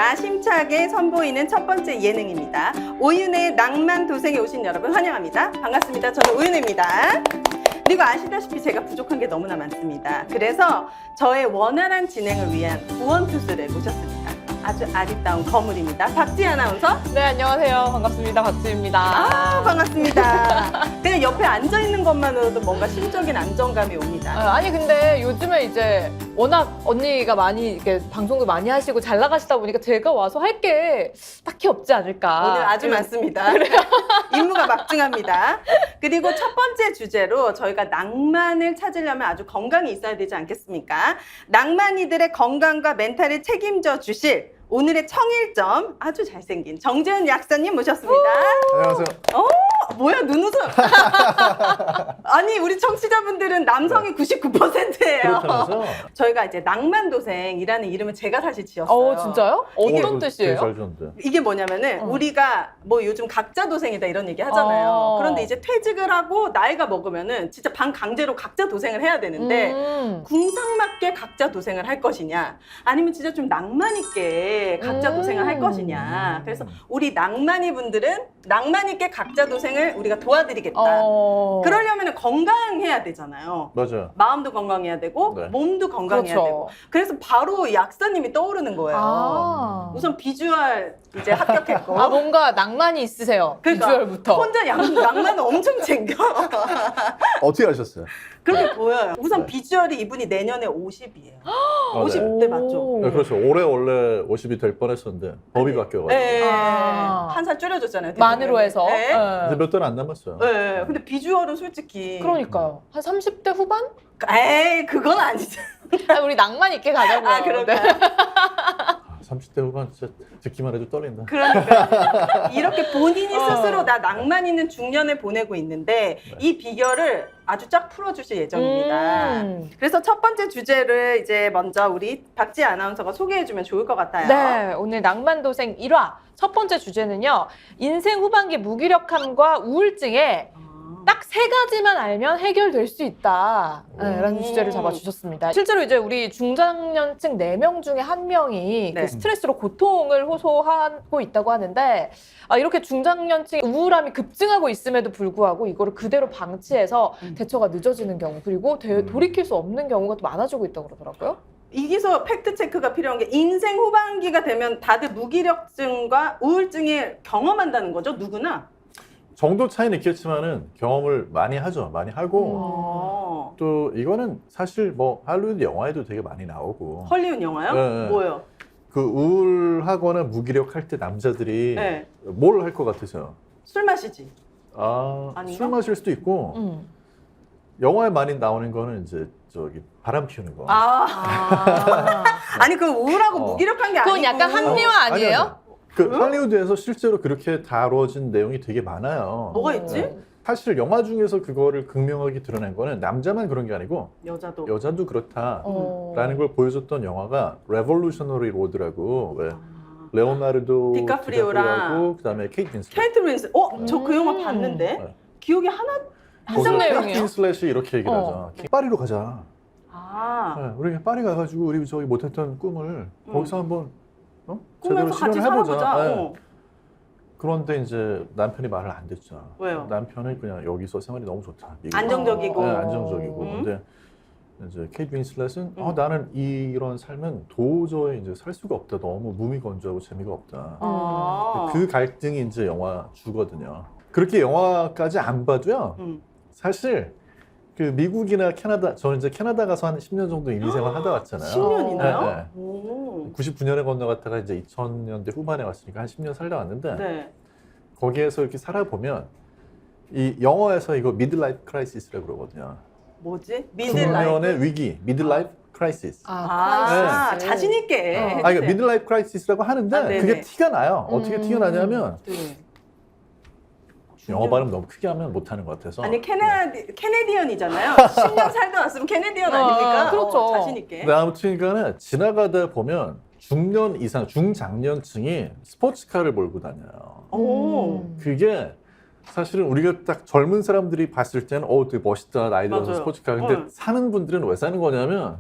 야심차게 선보이는 첫 번째 예능입니다. 오윤의 낭만 도생에 오신 여러분 환영합니다. 반갑습니다. 저는 오윤혜입니다. 그리고 아시다시피 제가 부족한 게 너무나 많습니다. 그래서 저의 원활한 진행을 위한 구원투수를 모셨습니다. 아주 아리따운 거물입니다. 박지 아나운서. 네, 안녕하세요. 반갑습니다. 박지입니다. 반갑습니다. 그냥 옆에 앉아있는 것만으로도 뭔가 심적인 안정감이 옵니다. 아니, 근데 요즘에 이제 워낙 언니가 많이 이렇게 방송도 많이 하시고 잘 나가시다 보니까 제가 와서 할 게 딱히 없지 않을까. 오늘 아주 많습니다. 임무가 막중합니다. 그리고 첫 번째 주제로 저희가 낭만을 찾으려면 아주 건강이 있어야 되지 않겠습니까? 낭만이들의 건강과 멘탈을 책임져 주실 오늘의 청일점 아주 잘생긴 정재훈 약사님 모셨습니다. 안녕하세요. 뭐야 눈웃음. 아니 우리 청취자분들은 남성이 99%예요. 그렇다면서? 저희가 이제 낭만도생이라는 이름을 제가 사실 지었어요. 진짜요? 어떤 뜻이에요? 잘 줬는데. 이게 뭐냐면은 우리가 뭐 요즘 각자 도생이다 이런 얘기 하잖아요. 그런데 이제 퇴직을 하고 나이가 먹으면은 진짜 반강제로 각자 도생을 해야 되는데 궁상맞게 각자 도생을 할 것이냐 아니면 진짜 좀 낭만 있게 각자 도생을 할 것이냐. 그래서 우리 낭만이 분들은 낭만 있게 각자 도생을 우리가 도와드리겠다. 그러려면 건강해야 되잖아요. 맞아요. 마음도 건강해야 되고 네. 몸도 건강해야 그렇죠. 되고. 그래서 바로 약사님이 떠오르는 거예요. 우선 비주얼 이제 합격했고. 뭔가 낭만이 있으세요. 그러니까 비주얼부터. 혼자 낭만을 엄청 챙겨. 어떻게 하셨어요? 그렇게 보여요. 우선 네. 비주얼이 이분이 내년에 50이에요. 네. 50대 맞죠? 네, 그렇죠. 올해 원래 50이 될 뻔했었는데 법이 바뀌어가지고 네. 아. 한 살 줄여줬잖아요. 만으로 해서. 네. 이제 몇 달 안 남았어요. 네. 근데 비주얼은 솔직히. 그러니까요. 한 30대 후반? 에이, 그건 아니죠. 우리 낭만 있게 가자고요. 아, 그럴까요? 네. 30대 후반 진짜 듣기만 해도 떨린다. 그러니까 이렇게 본인이 스스로 나 낭만 있는 중년을 보내고 있는데 이 비결을 아주 쫙 풀어주실 예정입니다. 그래서 첫 번째 주제를 이제 먼저 우리 박지 아나운서가 소개해주면 좋을 것 같아요. 네, 오늘 낭만도생 1화 첫 번째 주제는요. 인생 후반기 무기력함과 우울증에 딱 3가지만 알면 해결될 수 있다. 네, 라는 주제를 잡아주셨습니다. 실제로 이제 우리 중장년층 4명 중에 1명이 네. 그 스트레스로 고통을 호소하고 있다고 하는데 이렇게 중장년층 우울함이 급증하고 있음에도 불구하고 이거를 그대로 방치해서 대처가 늦어지는 경우 그리고 돌이킬 수 없는 경우가 또 많아지고 있다고 그러더라고요. 여기서 팩트 체크가 필요한 게 인생 후반기가 되면 다들 무기력증과 우울증을 경험한다는 거죠, 누구나? 정도 차이는 있겠지만은 경험을 많이 하죠. 많이 하고 또 이거는 사실 뭐 할리우드 영화에도 되게 많이 나오고. 헐리우드 영화요? 네. 뭐요? 그 우울하거나 무기력할 때 남자들이 네. 뭘 할 것 같으세요? 술 마시지. 술 아닌가? 마실 수도 있고 영화에 많이 나오는 거는 이제 저기 바람 피우는 거. 아니 그 우울하고 무기력한 게 아니고 그건 약간 합리화 아니에요? 그 할리우드에서 실제로 그렇게 다뤄진 내용이 되게 많아요. 뭐가 있지? 사실 영화 중에서 그거를 극명하게 드러낸 거는 남자만 그런 게 아니고 여자도. 여자도 그렇다라는 걸 보여줬던 영화가 레볼루셔너리 로드라고 왜 레오나르도 디카프리오랑 그다음에 케이트 윈슬렛. 케이트 윈슬. 저 그 영화 봤는데 네. 기억이 하나. 무슨 내용이에요? 케이트 윈슬렛이 이렇게 얘기를 하죠. 파리로 가자. 네, 우리 파리 가가지고 우리 저기 못했던 꿈을 거기서 한번 제대로 꿈에서 같이 실현을 살아보자. 네. 그런데 이제 남편이 말을 안 듣죠. 왜요? 남편은 그냥 여기서 생활이 너무 좋다. 미국에서. 안정적이고. 네, 안정적이고. 근데 이제 케이트 윈슬렛은 나는 이런 삶은 도저히 이제 살 수가 없다. 너무 무미건조하고 재미가 없다. 그 갈등이 이제 영화 주거든요. 그렇게 영화까지 안 봐도요. 사실 그 미국이나 캐나다, 저는 이제 캐나다 가서 한 10년 정도 인생을 하다 왔잖아요. 10년이나요? 네, 네. 99년에 건너갔다가 이제 2000년대 후반에 왔으니까 한 10년 살다 왔는데 네. 거기에서 이렇게 살아보면 이 영어에서 이거 미드라이프 크라이시스라고 그러거든요. 뭐지? 미들라이프. 중년의 위기, 미드라이프 크라이시스. 크라이시스. 자신 있게. 그러니까 미드라이프 크라이시스라고 하는데 네네. 그게 티가 나요. 어떻게 티가 나냐면 네. 영어 발음 너무 크게 하면 못하는 것 같아서. 아니 캐네디언이잖아요. 10년 살다 왔으면 캐네디언 아닙니까? 그렇죠. 자신 있게. 근데 아무튼 간에 지나가다 보면 중년 이상, 중장년층이 스포츠카를 몰고 다녀요. 그게 사실은 우리가 딱 젊은 사람들이 봤을 때는 되게 멋있다, 나이 들어서 맞아요. 스포츠카. 근데 사는 분들은 왜 사는 거냐면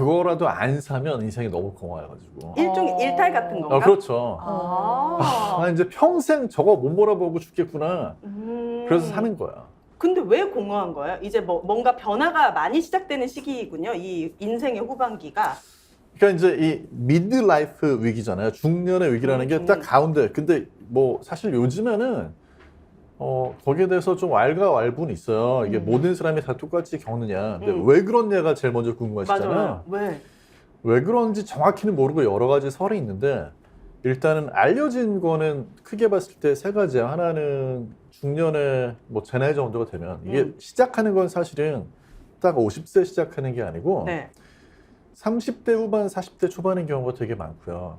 그거라도 안 사면 인생이 너무 공허해가지고. 일종의 일탈 같은 건가? 그렇죠. 아. 이제 평생 저거 못 몰아보고 죽겠구나. 그래서 사는 거야. 근데 왜 공허한 거예요? 이제 뭔가 변화가 많이 시작되는 시기이군요. 이 인생의 후반기가. 그러니까 이제 이 미드라이프 위기잖아요. 중년의 위기라는 게 딱 가운데. 근데 뭐 사실 요즘에는 거기에 대해서 좀 왈가왈부는 있어요. 이게 모든 사람이 다 똑같이 겪느냐. 근데 왜 그런냐가 제일 먼저 궁금하시잖아요. 맞아요. 왜 그런지 정확히는 모르고 여러 가지 설이 있는데 일단은 알려진 거는 크게 봤을 때 세 가지야. 하나는 중년의 뭐 제 나이 정도가 되면 이게 시작하는 건 사실은 딱 50세 시작하는 게 아니고 네. 30대 후반, 40대 초반인 경우가 되게 많고요.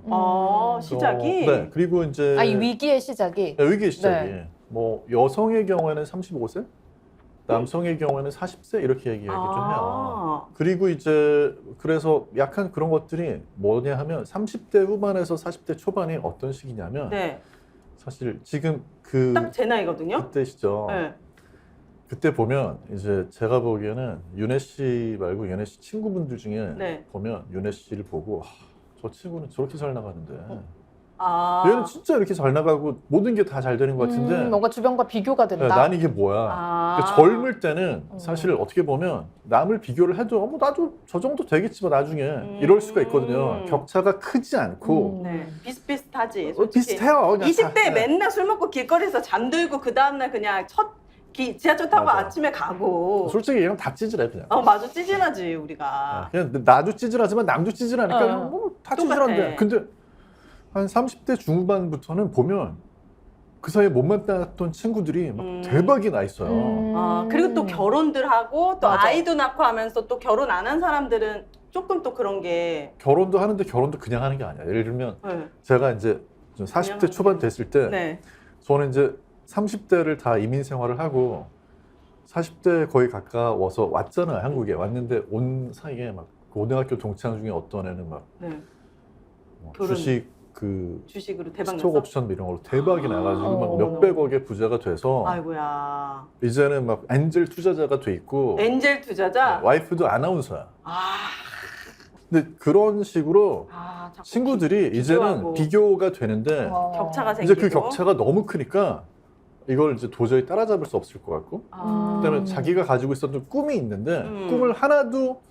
시작이? 네. 그리고 이제 이 위기의 시작이? 네, 위기의 시작이. 네. 뭐 여성의 경우에는 35세, 남성의 경우에는 40세 이렇게 얘기하기도 해요. 그리고 이제 그래서 약간 그런 것들이 뭐냐 하면 30대 후반에서 40대 초반이 어떤 시기냐면 네. 사실 지금 딱 제 나이거든요. 그때시죠. 네. 그때 보면 이제 제가 보기에는 윤혜 씨 말고 윤혜 씨 친구분들 중에 네. 보면 윤혜 씨를 보고 저 친구는 저렇게 잘 나가는데 아. 얘는 진짜 이렇게 잘 나가고 모든 게 다 잘 되는 것 같은데 뭔가 주변과 비교가 된다. 난 이게 뭐야. 그러니까 젊을 때는 사실 어떻게 보면 남을 비교를 해도 나도 저 정도 되겠지만 나중에 이럴 수가 있거든요. 격차가 크지 않고 네. 비슷비슷하지. 솔직히. 비슷해요. 그냥 20대에 다. 맨날 술 먹고 길거리에서 잠들고 그 다음날 그냥 지하철 타고 맞아. 아침에 가고. 솔직히 얘는 다 찌질해 그냥. 맞아. 찌질하지 우리가. 그냥 나도 찌질하지만 남도 찌질하니까 그냥 다 똑같아. 찌질한데. 근데 한 30대 중반부터는 보면 그 사이에 못 만났던 친구들이 막 대박이 나 있어요. 그리고 또 결혼들 하고 또 맞아. 아이도 낳고 하면서 또 결혼 안 한 사람들은 조금 또 그런 게. 결혼도 하는데 결혼도 그냥 하는 게 아니야. 예를 들면 네. 제가 이제 좀 40대 초반 됐을 때 네. 저는 이제 30대를 다 이민 생활을 하고 40대 거의 가까워서 왔잖아요. 한국에 왔는데 온 사이에 막 고등학교 동창 중에 어떤 애는 막 네. 주식 주식으로 대박 스톡 났어. 옵션 이런 걸로 대박이 나가지고 막 어. 몇백억의 부자가 돼서 아이고야. 이제는 막 엔젤 투자자가 돼 있고 엔젤 투자자. 와이프도 아나운서야. 아. 근데 그런 식으로 자꾸 친구들이 비교하고. 이제는 비교가 되는데 격차가 생기고. 이제 그 격차가 너무 크니까 이걸 이제 도저히 따라잡을 수 없을 것 같고 그다음에 자기가 가지고 있었던 꿈이 있는데 꿈을 하나도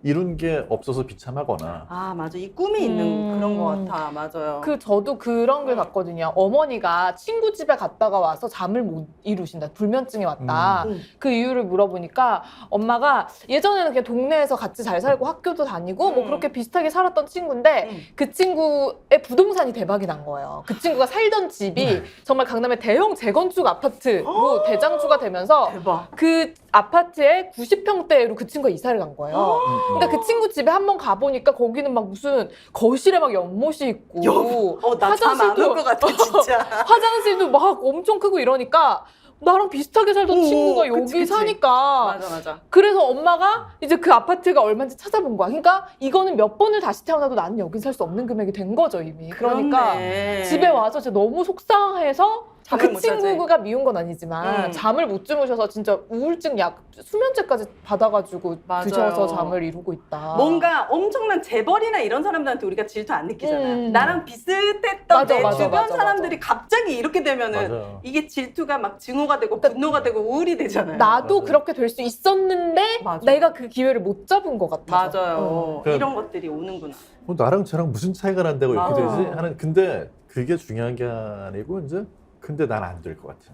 이룬 게 없어서 비참하거나 맞아. 이 꿈이 있는 그런 것 같아. 맞아요. 저도 그런 걸 봤거든요. 어머니가 친구 집에 갔다가 와서 잠을 못 이루신다. 불면증이 왔다. 그 이유를 물어보니까 엄마가 예전에는 그냥 동네에서 같이 잘 살고 학교도 다니고 뭐 그렇게 비슷하게 살았던 친구인데 그 친구의 부동산이 대박이 난 거예요. 그 친구가 살던 집이 정말 강남의 대형 재건축 아파트로 대장주가 되면서 대박. 그 아파트에 90평대로 그 친구가 이사를 간 거예요. 그러니까 그 친구 집에 한번 가보니까 거기는 막 무슨 거실에 막 연못이 있고 나 잠 안 올 것 같아 진짜. 화장실도 막 엄청 크고 이러니까 나랑 비슷하게 살던 친구가 여기 그치. 사니까 맞아. 그래서 엄마가 이제 그 아파트가 얼마인지 찾아본 거야. 그러니까 이거는 몇 번을 다시 태어나도 나는 여긴 살 수 없는 금액이 된 거죠 이미. 그러니까 그렇네. 집에 와서 진짜 너무 속상해서 잠을 그 못 자지. 친구가 미운 건 아니지만 잠을 못 주무셔서 진짜 우울증 약 수면제까지 받아가지고 맞아요. 드셔서 잠을 이루고 있다. 뭔가 엄청난 재벌이나 이런 사람들한테 우리가 질투 안 느끼잖아요. 나랑 비슷했던 맞아, 내 맞아, 주변 맞아, 사람들이 갑자기 이렇게 되면은 맞아요. 이게 질투가 막 증오가 되고 분노가 되고 우울이 되잖아요. 나도 맞아요. 그렇게 될 수 있었는데 맞아. 내가 그 기회를 못 잡은 것 같아서. 맞아요. 응. 이런 것들이 오는구나. 나랑 쟤랑 무슨 차이가 난다고 이렇게 맞아. 되지? 하는 근데 그게 중요한 게 아니고 이제 근데 난 안 될 것 같아.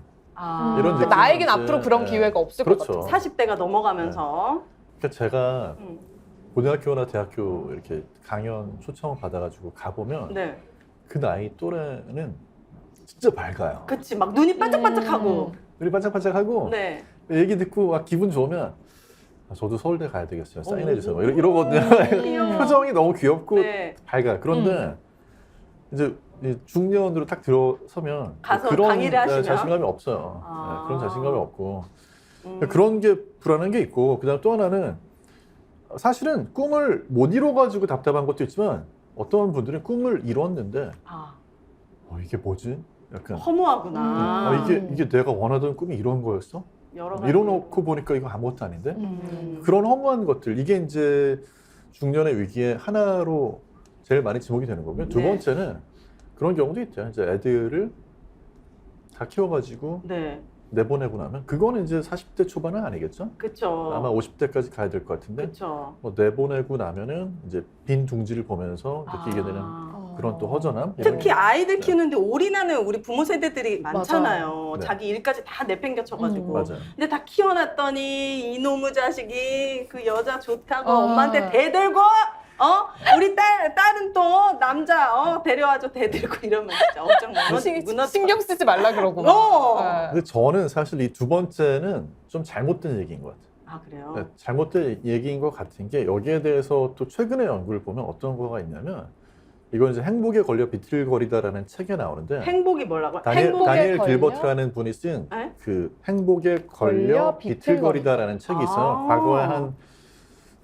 이런 그러니까 느낌은 나에겐 이제, 앞으로 그런 네. 기회가 없을 그렇죠. 것 같아. 40대가 넘어가면서 그러니까 제가 음. 고등학교나 대학교 이렇게 강연 초청을 받아가지고 가보면 네. 그 나이 또래는 진짜 밝아요. 그치 막 눈이 반짝반짝하고 우리 반짝반짝하고 네. 얘기 듣고 막 기분 좋으면 저도 서울대 가야 되겠어요. 사인해 주세요. 오. 이러거든요. 귀여워. 표정이 너무 귀엽고 네. 밝아요. 그런데 이제 이 중년으로 딱 들어서면 가서 그런 강의를 하시면? 자신감이 없어요. 아. 네, 그런 자신감이 없고 그런 게 불안한 게 있고 그다음 또 하나는 사실은 꿈을 못 이뤄가지고 답답한 것도 있지만 어떤 분들은 꿈을 이뤘는데 이게 뭐지? 약간 허무하구나. 이게 내가 원하던 꿈이 이런 거였어? 여러 가지. 이뤄놓고 보니까 이거 아무것도 아닌데? 그런 허무한 것들 이게 이제 중년의 위기의 하나로 제일 많이 지목이 되는 거고요. 두 네. 번째는 그런 경우도 있죠. 이제 애들을 다 키워가지고 네. 내보내고 나면 그거는 이제 40대 초반은 아니겠죠? 그쵸. 아마 50대까지 가야 될 것 같은데 그쵸. 뭐 내보내고 나면은 이제 빈 둥지를 보면서 느끼게 되는 그런 또 허전함. 이런 특히 거. 아이들 네. 키우는데 올인하는 우리 부모 세대들이 많잖아요. 네. 자기 일까지 다 내팽겨쳐가지고. 맞아요. 근데 다 키워놨더니 이놈의 자식이 그 여자 좋다고 아. 엄마한테 대들고 우리 딸은 또 남자 데려와줘 대들고 이러면 진짜 엄청 무너져. 신경 쓰지 말라 그러고. 막. 네. 근데 저는 사실 이 두 번째는 좀 잘못된 얘기인 것 같아요. 아 그래요? 네, 잘못된 얘기인 것 같은 게 여기에 대해서 또 최근의 연구를 보면 어떤 거가 있냐면 이건 이제 행복에 걸려 비틀거리다라는 책에 나오는데 행복이 뭐라고? 다니엘 걸려? 길버트라는 분이 쓴 네? 그 행복에 걸려 걸려 비틀거리다라는 책이 있어요. 아. 과거에 한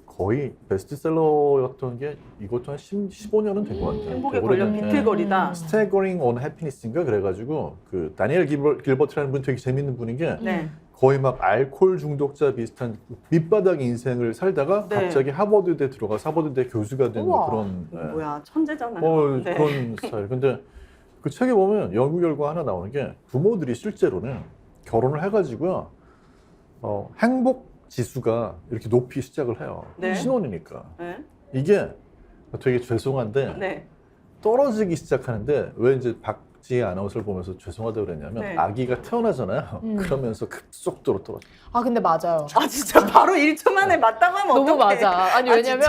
거의 베스트셀러였던 게 이것도 한 15년은 된 것 같아요. 행복에 되게 걸려 오래된- 비틀거리다. Staggering on Happiness인가 그래가지고 그 다니엘 길버트라는 분 되게 재밌는 분인 게 네. 거의 막 알코올 중독자 비슷한 밑바닥 인생을 살다가 네. 갑자기 하버드대 들어가서 하버드대 교수가 된 우와. 그런 뭐야 천재잖아요. 네. 그런 스타일. 근데 그 책에 보면 연구 결과 하나 나오는 게 부모들이 실제로는 결혼을 해가지고요 행복 지수가 이렇게 높이 시작을 해요. 네. 신혼이니까 네. 이게 되게 죄송한데 네. 떨어지기 시작하는데 왜 이제 박지혜 아나운서를 보면서 죄송하다고 그랬냐면 네. 아기가 태어나잖아요. 그러면서 급속도로 떨어져. 아 근데 맞아요. 아 진짜 바로 1초 만에 맞다고 하면 너무 어떡해. 맞아. 아니 아, 왜냐면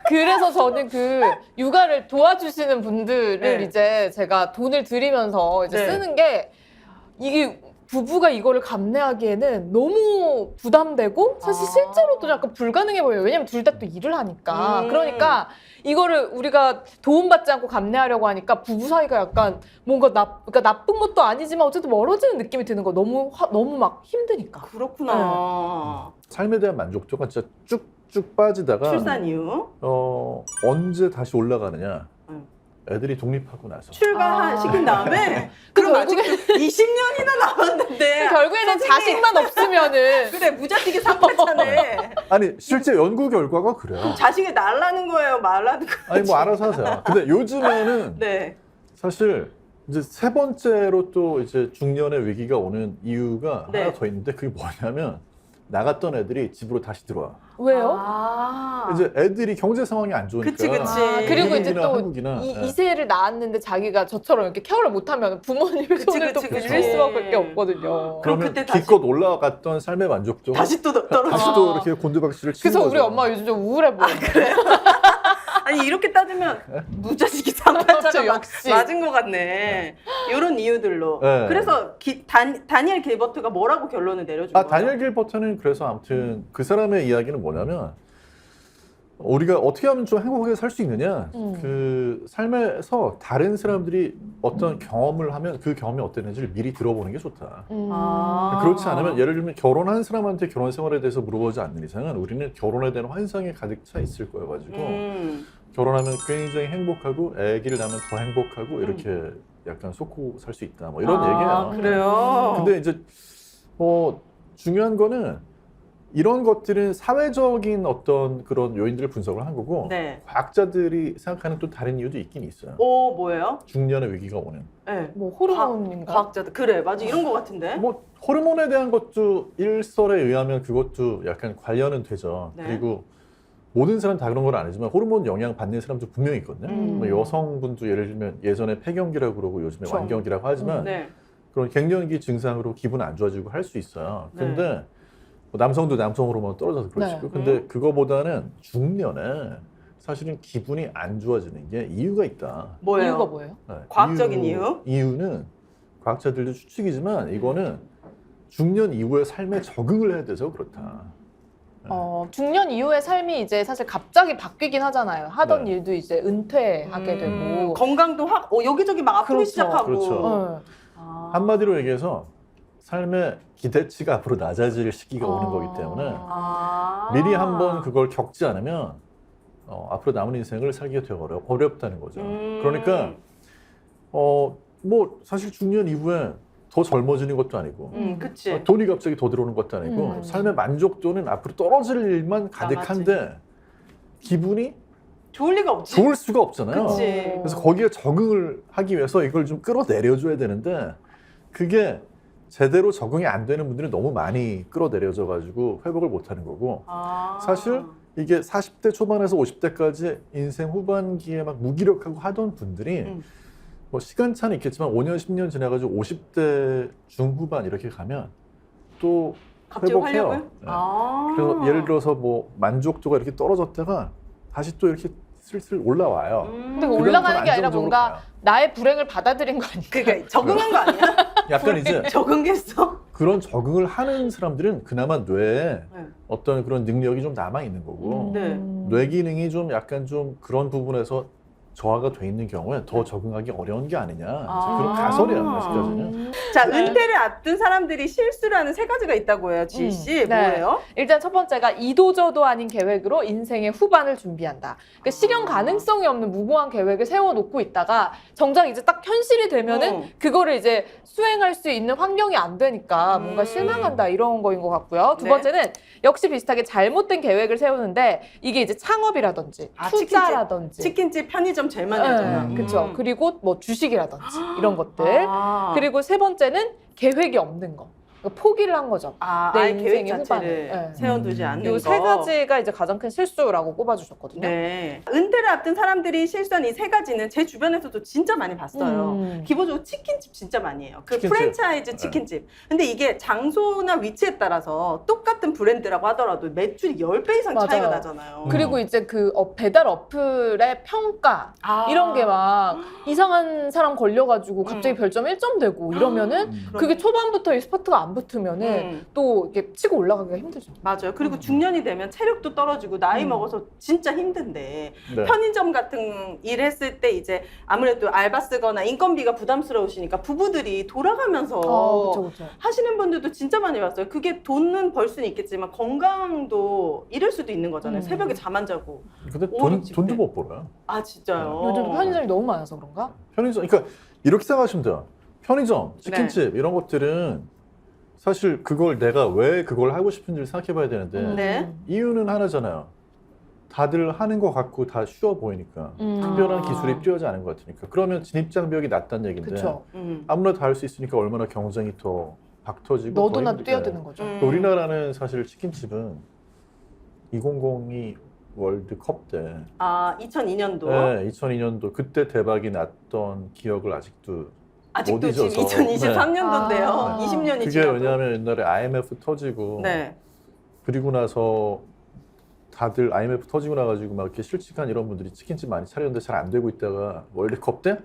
그래서 저는 그 육아를 도와주시는 분들을 네. 이제 제가 돈을 들이면서 이제 네. 쓰는 게 이게 부부가 이거를 감내하기에는 너무 부담되고 사실 아. 실제로도 약간 불가능해 보여요. 왜냐면 둘 다 또 일을 하니까. 음. 그러니까 이거를 우리가 도움받지 않고 감내하려고 하니까 부부 사이가 약간 뭔가 그러니까 나쁜 것도 아니지만 어쨌든 멀어지는 느낌이 드는 거. 너무 막 힘드니까. 그렇구나. 삶에 대한 만족도가 진짜 쭉쭉 빠지다가 출산 이후 언제 다시 올라가느냐. 응. 애들이 독립하고 나서. 출가시킨 다음에 그럼 아직 결국에- 20년이나 남았는데 결국에는 선생님. 자식만 없으면은 그래 무자식이 상패차네. 아니 실제 연구 결과가 그래요. 자식이 날라는 거예요, 말라는 거예요. 아니 뭐 알아서 하세요. 근데 요즘에는 네. 사실 이제 세 번째로 또 이제 중년의 위기가 오는 이유가 네. 하나 더 있는데 그게 뭐냐면 나갔던 애들이 집으로 다시 들어와. 왜요? 아. 이제 애들이 경제 상황이 안 좋으니까. 그치, 그치. 그리고 이제 미국이나 또 한국이나, 예. 이세를 낳았는데 자기가 저처럼 이렇게 케어를 못하면 부모님의 그치, 손을 또 그치, 빌릴 그치. 수밖에 없거든요. 그럼 그러면 그때 다시- 기껏 올라갔던 삶의 만족도가 다시 또 떨어져. 다시 또 이렇게 곤두박질을 치는 그래서 거죠. 우리 엄마 요즘 좀 우울해 보여. 아니 이렇게 따지면 무자식이 상패차가 맞죠, 역시. 맞은 것 같네. 이런 이유들로. 네. 그래서 다니엘 길버트가 뭐라고 결론을 내려준 거예요? 다니엘 길버트는 그래서 아무튼 그 사람의 이야기는 뭐냐면 우리가 어떻게 하면 좀 행복하게 살 수 있느냐 그 삶에서 다른 사람들이 어떤 경험을 하면 그 경험이 어땠는지를 미리 들어보는 게 좋다. 아. 그렇지 않으면 예를 들면 결혼한 사람한테 결혼 생활에 대해서 물어보지 않는 이상은 우리는 결혼에 대한 환상에 가득 차 있을 거여가지고 결혼하면 굉장히 행복하고 아기를 낳으면 더 행복하고 이렇게 약간 쏟고 살 수 있다 뭐 이런 얘기예요. 그래요? 근데 이제 중요한 거는 이런 것들은 사회적인 어떤 그런 요인들을 분석을 한 거고 네. 과학자들이 생각하는 또 다른 이유도 있긴 있어요. 뭐예요? 중년의 위기가 오는. 네. 뭐 호르몬인가? 과학자들 그래 맞아 이런 거 같은데. 뭐 호르몬에 대한 것도 일설에 의하면 그것도 약간 관련은 되죠. 네. 그리고 모든 사람 다 그런 건 아니지만 호르몬 영향 받는 사람도 분명히 있거든요. 뭐 여성분도 예를 들면 예전에 폐경기라고 그러고 요즘에 그렇죠. 완경기라고 하지만 네. 그런 갱년기 증상으로 기분 안 좋아지고 할 수 있어요. 네. 근데 뭐 남성도 남성 호르몬 떨어져서 그럴 수 네. 있고 근데 그거보다는 중년에 사실은 기분이 안 좋아지는 게 이유가 있다. 뭐예요? 이유가 뭐예요? 네, 과학적인 이유? 이유는 과학자들도 추측이지만 이거는 중년 이후의 삶에 적응을 해야 돼서 그렇다. 중년 이후의 삶이 이제 사실 갑자기 바뀌긴 하잖아요. 하던 네. 일도 이제 은퇴하게 되고. 건강도 확 여기저기 막 아프기 그렇죠. 시작하고. 그렇죠. 아. 한마디로 얘기해서 삶의 기대치가 앞으로 낮아질 시기가 오는 거기 때문에 아. 미리 한번 그걸 겪지 않으면 앞으로 남은 인생을 살기가 되게 어렵다는 거죠. 그러니까 뭐 사실 중년 이후에 더 젊어지는 것도 아니고 그치. 돈이 갑자기 더 들어오는 것도 아니고 삶의 만족도는 앞으로 떨어질 일만 가득한데 기분이 좋을 리가 없지. 좋을 수가 없잖아요. 그치. 그래서 거기에 적응을 하기 위해서 이걸 좀 끌어내려줘야 되는데 그게 제대로 적응이 안 되는 분들이 너무 많이 끌어내려져 가지고 회복을 못 하는 거고 사실 이게 40대 초반에서 50대까지 인생 후반기에 막 무기력하고 하던 분들이 뭐 시간차는 있겠지만 5년, 10년 지나가지고 50대 중후반 이렇게 가면 또 갑자기 회복해요. 활력을? 네. 그래서 예를 들어서 뭐 만족도가 이렇게 떨어졌다가 다시 또 이렇게 슬슬 올라와요. 근데 그다음 올라가는 좀 게 아니라 안정적으로 뭔가 가요. 나의 불행을 받아들인 거 아니야? 그러니까 적응한 거 아니야? 약간 이제 적응했어? 그런 적응을 하는 사람들은 그나마 뇌에 네. 어떤 그런 능력이 좀 남아 있는 거고 네. 뇌 기능이 좀 약간 좀 그런 부분에서 저하가 돼 있는 경우에 더 적응하기 어려운 게 아니냐 이제 그런 가설이에요 아직까지는. 자, 네. 은퇴를 앞둔 사람들이 실수를 하는 세 가지가 있다고 해요, 지희 씨. 네. 뭐예요? 일단 첫 번째가 이도저도 아닌 계획으로 인생의 후반을 준비한다. 그러니까 실현 가능성이 없는 무모한 계획을 세워놓고 있다가 정작 이제 딱 현실이 되면은 그거를 이제 수행할 수 있는 환경이 안 되니까 뭔가 실망한다 이런 거인 것 같고요. 두 네. 번째는 역시 비슷하게 잘못된 계획을 세우는데 이게 이제 창업이라든지 투자라든지 치킨집, 편의점 제일 많이 하잖아. 그렇죠. 그리고 뭐 주식이라든지 이런 것들. 그리고 세 번째는 계획이 없는 거. 그러니까 포기를 한 거죠. 내 아예 계획 인생의 자체를 후반을. 네. 세워두지 않는 거. 이 세 가지가 이제 가장 큰 실수라고 꼽아주셨거든요. 네. 은퇴를 앞둔 사람들이 실수한 이 세 가지는 제 주변에서도 진짜 많이 봤어요. 기본적으로 치킨집 진짜 많이 해요. 그 치킨집. 프랜차이즈 치킨집. 근데 이게 장소나 위치에 따라서 똑같은 브랜드라고 하더라도 매출이 10배 이상 차이가 맞아요. 나잖아요. 그리고 이제 그 배달 어플의 평가 이런 게 막 이상한 사람 걸려가지고 갑자기 별점 1점 되고 이러면은 그게 초반부터 이 스포트가 안 붙으면은 또 이렇게 치고 올라가기가 힘들죠. 맞아요. 그리고 중년이 되면 체력도 떨어지고 나이 먹어서 진짜 힘든데 네. 편의점 같은 일 했을 때 이제 아무래도 알바 쓰거나 인건비가 부담스러우시니까 부부들이 돌아가면서 그렇죠. 하시는 분들도 진짜 많이 봤어요. 그게 돈은 벌 수는 있겠지만 건강도 잃을 수도 있는 거잖아요. 새벽에 잠 안 자고. 근데 오늘 집에. 돈도 못 벌어요. 아 진짜요? 요즘 편의점이 너무 많아서 그런가? 편의점, 그러니까 이렇게 생각하시면 돼요. 편의점, 치킨집 네. 이런 것들은 사실 그걸 내가 왜 그걸 하고 싶은지를 생각해봐야 되는데 네. 이유는 하나잖아요. 다들 하는 것 같고 다 쉬워 보이니까 특별한 기술이 필요하지 않은 것 같으니까 그러면 진입장벽이 낮다는 얘기인데 그렇죠. 아무나 다 할 수 있으니까 얼마나 경쟁이 더 박터지고 너도 더 나도 힘들게. 뛰어드는 거죠. 우리나라는 사실 치킨집은 2002 월드컵 때 2002년도. 네, 2002년도 그때 대박이 났던 기억을 아직도 아직도 못 지금 잊어서. 2023년도인데요. 네. 20년이 그게 지나도. 왜냐하면 옛날에 IMF 터지고 네. 그리고 나서 다들 IMF 터지고 나가지고 막 이렇게 실직한 이런 분들이 치킨집 많이 차렸는데 잘 안 되고 있다가 월드컵 때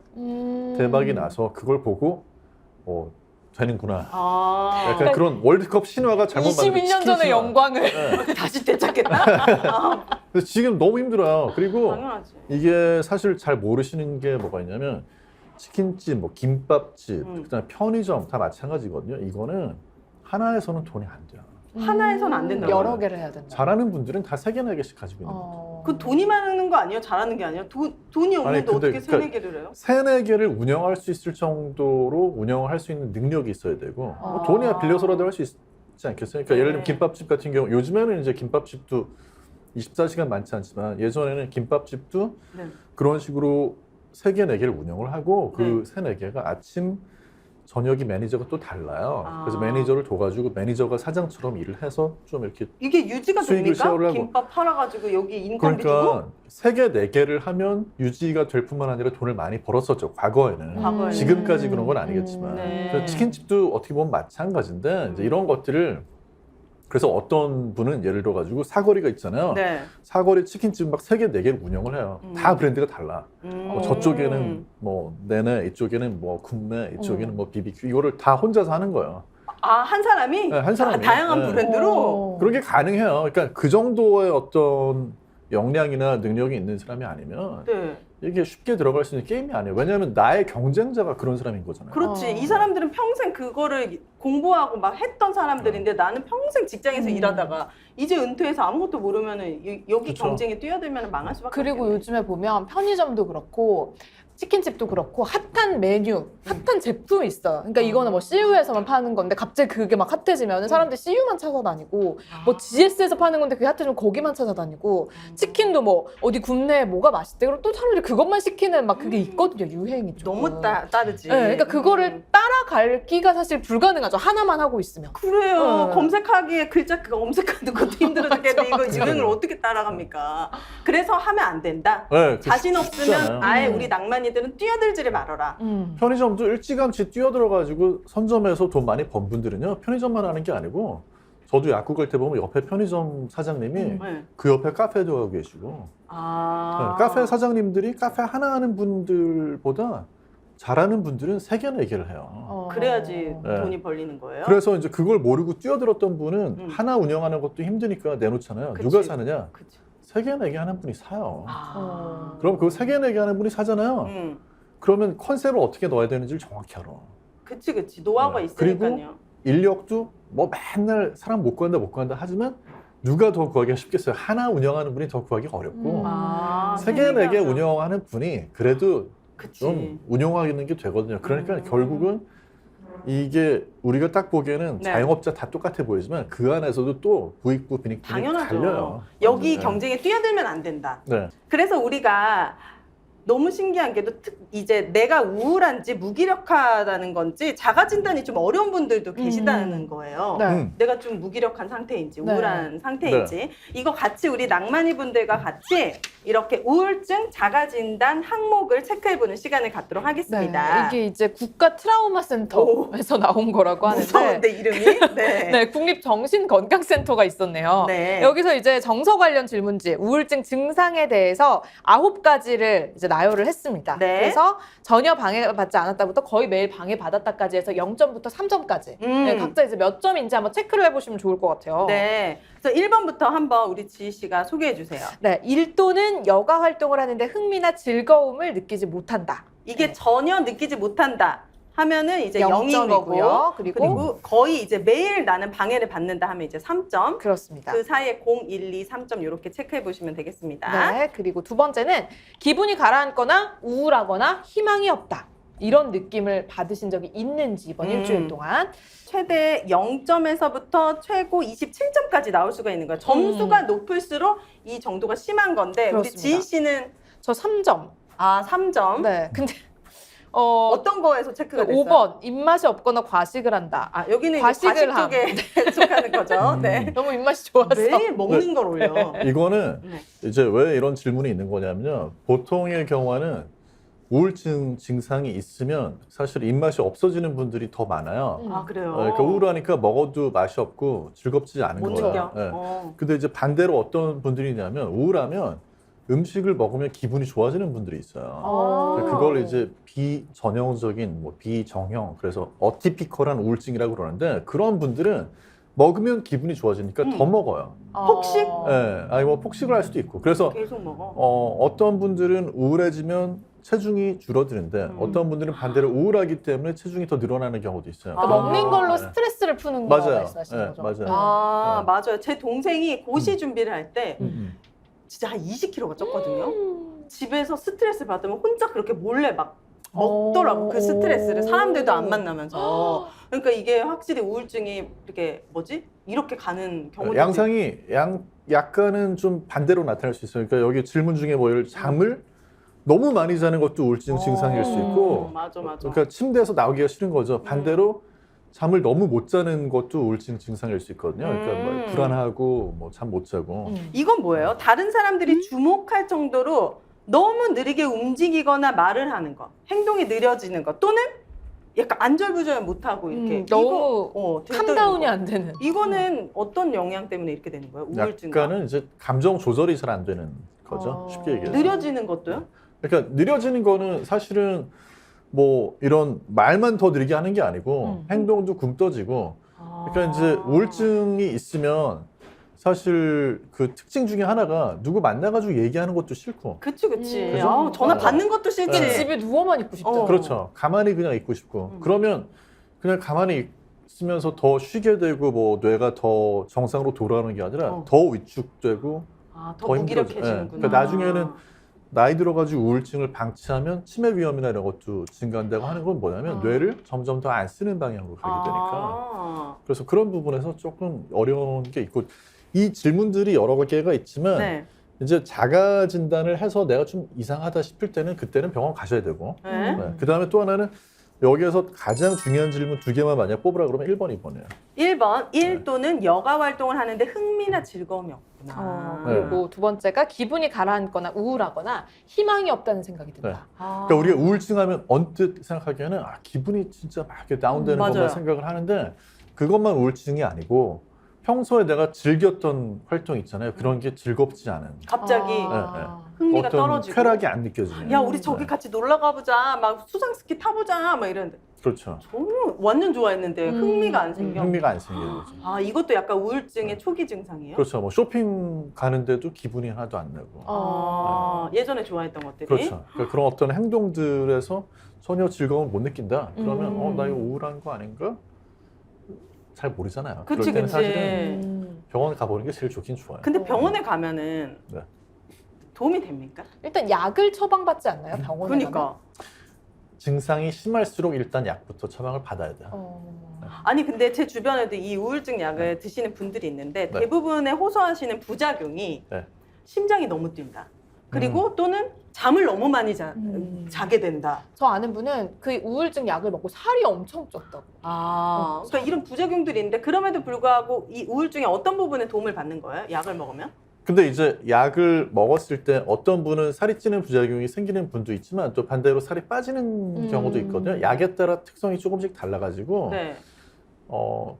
대박이 나서 그걸 보고 되는구나. 약간 그런 월드컵 신화가 잘못 만든 21년 전의 영광을 다시 되찾겠다? 그래서 지금 너무 힘들어요. 그리고 당연하지. 이게 사실 잘 모르시는 게 뭐가 있냐면 치킨집, 뭐 김밥집, 그다음에 편의점 다 마찬가지거든요. 이거는 하나에서는 돈이 안 돼요. 하나에서는 안 된다고. 여러 개를 해야 된다. 잘하는 분들은 다 3개나 4개씩 가지고 있는 거죠. 그 돈이 많은 거 아니에요? 잘하는 게 아니에요? 돈이 없는데 근데 어떻게 세네 개를 해요? 3, 4개를 운영할 수 있을 정도로 운영을 할 수 있는 능력이 있어야 되고 뭐 돈이야 빌려서라도 할 수 있지 않겠어요? 그러니까 예를 들면 김밥집 같은 경우 요즘에는 이제 김밥집도 24시간 많지 않지만 예전에는 김밥집도 네. 그런 식으로 3개, 4개를 운영을 하고 그 3, 4개가 아침, 저녁이 매니저가 또 달라요. 그래서 매니저를 둬가지고 매니저가 사장처럼 일을 해서 좀 이렇게 이게 유지가 수익을 됩니까? 쉐어를 하고. 김밥 팔아가지고 여기 인건비 그러니까 3개, 4개를 하면 유지가 될 뿐만 아니라 돈을 많이 벌었었죠. 과거에는. 과거에는. 지금까지 그런 건 아니겠지만. 네. 그래서 치킨집도 어떻게 보면 마찬가지인데 이제 이런 것들을 그래서 어떤 분은 예를 들어가지고 사거리가 있잖아요. 네. 사거리 치킨집 막 3개, 4개를 운영을 해요. 다 브랜드가 달라. 뭐 저쪽에는 뭐 내내, 이쪽에는 뭐 군내, 이쪽에는 뭐 BBQ 이거를 다 혼자서 하는 거예요. 한 사람이? 네, 한 사람이. 다양한 네. 브랜드로? 그런 게 가능해요. 그러니까 그 정도의 어떤 역량이나 능력이 있는 사람이 아니면 네. 이게 쉽게 들어갈 수 있는 게임이 아니에요. 왜냐하면 나의 경쟁자가 그런 사람인 거잖아요. 그렇지. 이 사람들은 평생 그거를 공부하고 막 했던 사람들인데 나는 평생 직장에서 일하다가 이제 은퇴해서 아무것도 모르면은 여기 그쵸. 경쟁에 뛰어들면 망할 수밖에 그리고 없겠네. 요즘에 보면 편의점도 그렇고 치킨집도 그렇고 핫한 메뉴, 핫한 제품이 있어요. 그러니까 이거는 뭐 CU에서만 파는 건데 갑자기 그게 막 핫해지면 사람들이 CU만 찾아다니고 뭐 GS에서 파는 건데 그게 핫해지면 거기만 찾아다니고 치킨도 뭐 어디 국내에 뭐가 맛있대 그럼 또 사람들이 그것만 시키는 막 그게 있거든요. 유행이 좀. 너무 따르지. 네, 그러니까 그거를 따라갈기가 사실 불가능하죠. 하나만 하고 있으면. 그래요. 검색하기에 글자 검색하는 것도 힘들어 죽겠는데 이거 맞아. 유행을 어떻게 따라갑니까? 그래서 하면 안 된다. 네, 자신 없으면 쉽잖아요. 아예 우리 낭만이들은 뛰어들지를 말아라. 편의점도 일찌감치 뛰어들어가지고 선점해서 돈 많이 번 분들은요 편의점만 하는 게 아니고 저도 약국 갈 때 보면 옆에 편의점 사장님이 네. 그 옆에 카페도 하고 계시고 아. 네, 카페 사장님들이 카페 하나 하는 분들보다 잘하는 분들은 3개나 얘기를 해요. 그래야지 네. 돈이 벌리는 거예요. 그래서 이제 그걸 모르고 뛰어들었던 분은 하나 운영하는 것도 힘드니까 내놓잖아요. 그치. 누가 사느냐? 그쵸. 3개, 4개 하는 분이 사요. 아. 그럼 그 3개, 4개 하는 분이 사잖아요. 그러면 컨셉을 어떻게 넣어야 되는지를 정확히 알아. 그치. 노하우가 네. 있으니까요. 인력도 뭐 맨날 사람 못 구한다 하지만 누가 더 구하기가 쉽겠어요. 하나 운영하는 분이 더 구하기가 어렵고 아, 3개, 4개 생각나. 운영하는 분이 그래도 그치. 좀 운영하는 게 되거든요. 그러니까 결국은 이게 우리가 딱 보기에는 네. 자영업자 다 똑같아 보이지만 그 안에서도 또 부익부, 빈익분이 당연하죠. 갈려요. 여기 네. 경쟁에 뛰어들면 안 된다. 네. 그래서 우리가 너무 신기한 게도 이제 내가 우울한지 무기력하다는 건지 자가 진단이 좀 어려운 분들도 계시다는 거예요. 네. 내가 좀 무기력한 상태인지 네. 우울한 상태인지 이거 같이 우리 낭만이 분들과 같이 이렇게 우울증 자가 진단 항목을 체크해보는 시간을 갖도록 하겠습니다. 네, 이게 이제 국가 트라우마 센터에서 나온 거라고 하는데 무서운데 이름이? 네. 네, 국립정신건강센터가 있었네요. 네. 여기서 이제 정서 관련 질문지, 우울증 증상에 대해서 9가지를 이제 나열을 했습니다. 네. 그래서 전혀 방해받지 않았다부터 거의 매일 방해받았다까지 해서 0점부터 3점까지. 네, 각자 이제 몇 점인지 한번 체크를 해보시면 좋을 것 같아요. 네. 그래서 1번부터 한번 우리 지희 씨가 소개해 주세요. 네, 일도는 여가 활동을 하는데 흥미나 즐거움을 느끼지 못한다. 이게 전혀 느끼지 못한다 하면은 이제 0인 거고 0점이고요. 그리고 거의 이제 매일 나는 방해를 받는다 하면 이제 3점. 그렇습니다. 그 사이에 0, 1, 2, 3점 이렇게 체크해 보시면 되겠습니다. 네, 그리고 두 번째는 기분이 가라앉거나 우울하거나 희망이 없다. 이런 느낌을 받으신 적이 있는지 이번 일주일 동안. 최대 0점에서부터 최고 27점까지 나올 수가 있는 거예요. 점수가 높을수록 이 정도가 심한 건데 그렇습니다. 우리 지희 씨는 저 3점. 3점. 네, 근데 어떤 거에서 체크가 됐어요? 5번 입맛이 없거나 과식을 한다. 여기는 이제 과식을 과식 쪽에 속하는 거죠. 네. 너무 입맛이 좋아서. 매일 먹는 걸 올려. 이거는 네. 이제 왜 이런 질문이 있는 거냐면요. 보통의 경우는 우울증 증상이 있으면 사실 입맛이 없어지는 분들이 더 많아요. 아 그래요? 그러니까 우울하니까 먹어도 맛이 없고 즐겁지 않은 못 거예요. 챙겨? 네. 근데 이제 반대로 어떤 분들이냐면 우울하면 음식을 먹으면 기분이 좋아지는 분들이 있어요. 그러니까 그걸 이제 비전형적인 뭐 비정형 그래서 어티피컬한 우울증이라고 그러는데 그런 분들은 먹으면 기분이 좋아지니까 더 먹어요. 폭식? 네. 아니 뭐 폭식을 할 수도 있고 그래서 계속 먹어. 어떤 분들은 우울해지면 체중이 줄어드는데 어떤 분들은 반대로 우울하기 때문에 체중이 더 늘어나는 경우도 있어요. 그러니까 먹는 걸로 네. 스트레스를 푸는 거 맞아요. 말씀하시는 네, 거죠? 맞아요. 아 네. 맞아요. 제 동생이 고시 준비를 할 때 진짜 한 20kg가 쪘거든요. 집에서 스트레스 받으면 혼자 그렇게 몰래 막 먹더라고 그 스트레스를 사람들도 안 만나면서. 그러니까 이게 확실히 우울증이 이렇게 이렇게 가는 경우도 양상이 약간은 좀 반대로 나타날 수 있어요. 그러니까 여기 질문 중에 뭐 예를 잠을 너무 많이 자는 것도 우울증 증상일 수 있고 맞아. 그러니까 침대에서 나오기가 싫은 거죠. 반대로 잠을 너무 못 자는 것도 우울증 증상일 수 있거든요. 그러니까 뭐 불안하고 뭐 잠 못 자고 이건 뭐예요? 다른 사람들이 주목할 정도로 너무 느리게 움직이거나 말을 하는 거, 행동이 느려지는 거, 또는 약간 안절부절 못하고 이렇게 너무 들떠있는 캄다운이 거. 안 되는. 이거는 어떤 영향 때문에 이렇게 되는 거예요? 우울증과? 약간은 이제 감정 조절이 잘 안 되는 거죠. 쉽게 얘기해서. 느려지는 것도요? 그러니까 느려지는 거는 사실은 뭐 이런 말만 더 느리게 하는 게 아니고 행동도 굼떠지고 그러니까 이제 우울증이 있으면 사실 그 특징 중에 하나가 누구 만나가지고 얘기하는 것도 싫고 그치. 그죠? 전화 맞아. 받는 것도 싫지. 네. 집에 누워만 있고 싶다. 그렇죠. 가만히 그냥 있고 싶고 그러면 그냥 가만히 있으면서 더 쉬게 되고 뭐 뇌가 더 정상으로 돌아가는 게 아니라 더 위축되고 더 무기력해지는구나. 그러니까 나중에는 나이 들어가지고 우울증을 방치하면 치매 위험이나 이런 것도 증가한다고 하는 건 뭐냐면 뇌를 점점 더 안 쓰는 방향으로 가게 되니까 그래서 그런 부분에서 조금 어려운 게 있고 이 질문들이 여러 개가 있지만 네. 이제 자가 진단을 해서 내가 좀 이상하다 싶을 때는 그때는 병원 가셔야 되고 네. 네. 그다음에 또 하나는 여기에서 가장 중요한 질문 2개만 만약 뽑으라 그러면 1번, 2번이에요. 1번, 일 네. 또는 여가 활동을 하는데 흥미나 즐거움이 없구나. 그리고 두 번째가 기분이 가라앉거나 우울하거나 희망이 없다는 생각이 든다. 네. 아. 그러니까 우리가 우울증하면 언뜻 생각하기에는 아, 기분이 진짜 막 이렇게 다운되는 맞아요. 것만 생각을 하는데 그것만 우울증이 아니고 평소에 내가 즐겼던 활동 있잖아요. 그런 게 즐겁지 않은 갑자기 흥미가 어떤 떨어지고. 쾌락이 안 느껴지는. 야, 우리 저기 네. 같이 놀러 가보자. 막 수상스키 타보자. 막 이러는데. 그렇죠. 저는 완전 좋아했는데 흥미가 안 생겨. 흥미가 안 생기는 거죠. 아, 이것도 약간 우울증의 초기 증상이에요? 그렇죠. 뭐 쇼핑 가는데도 기분이 하나도 안 나고. 아, 예전에 좋아했던 것들이. 그렇죠. 그러니까 그런 어떤 행동들에서 전혀 즐거움을 못 느낀다. 그러면 나 이거 우울한 거 아닌가? 잘 모르잖아요. 그치, 그럴 때는 그치. 사실은 병원 가보는 게 제일 좋긴 좋아요. 근데 병원에 가면은 네. 도움이 됩니까? 일단 약을 처방받지 않나요? 병원에 가면? 그러니까. 증상이 심할수록 일단 약부터 처방을 받아야 돼요. 아니 근데 제 주변에도 이 우울증 약을 드시는 분들이 있는데 네. 대부분의 호소하시는 부작용이 네. 심장이 너무 뛴다. 그리고 또는 잠을 너무 많이 자게 된다. 저 아는 분은 그 우울증 약을 먹고 살이 엄청 쪘다고. 그러니까 이런 부작용들이 있는데 그럼에도 불구하고 이 우울증의 어떤 부분에 도움을 받는 거예요? 약을 먹으면? 근데 이제 약을 먹었을 때 어떤 분은 살이 찌는 부작용이 생기는 분도 있지만 또 반대로 살이 빠지는 경우도 있거든요. 약에 따라 특성이 조금씩 달라가지고 네.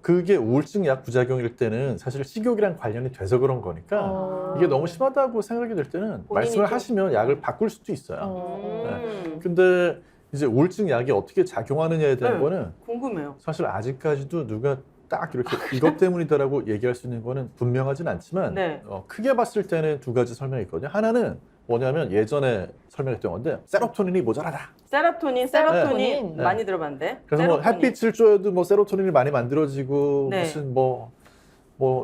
그게 우울증 약 부작용일 때는 사실 식욕이랑 관련이 돼서 그런 거니까 이게 너무 심하다고 생각이 들 때는 말씀을 좀- 하시면 약을 바꿀 수도 있어요. 음. 근데 이제 우울증 약이 어떻게 작용하느냐에 대한 네. 거는 궁금해요. 사실 아직까지도 누가 딱 이렇게 이것 때문이다라고 얘기할 수 있는 거는 분명하진 않지만 네. 크게 봤을 때는 2가지 설명이 있거든요. 하나는 뭐냐면 예전에 설명했던 건데 세로토닌이 모자라다. 세로토닌 네. 많이 들어봤는데. 그래서 뭐 세로토닌. 햇빛을 쬐도 뭐 세로토닌이 많이 만들어지고 네. 무슨 뭐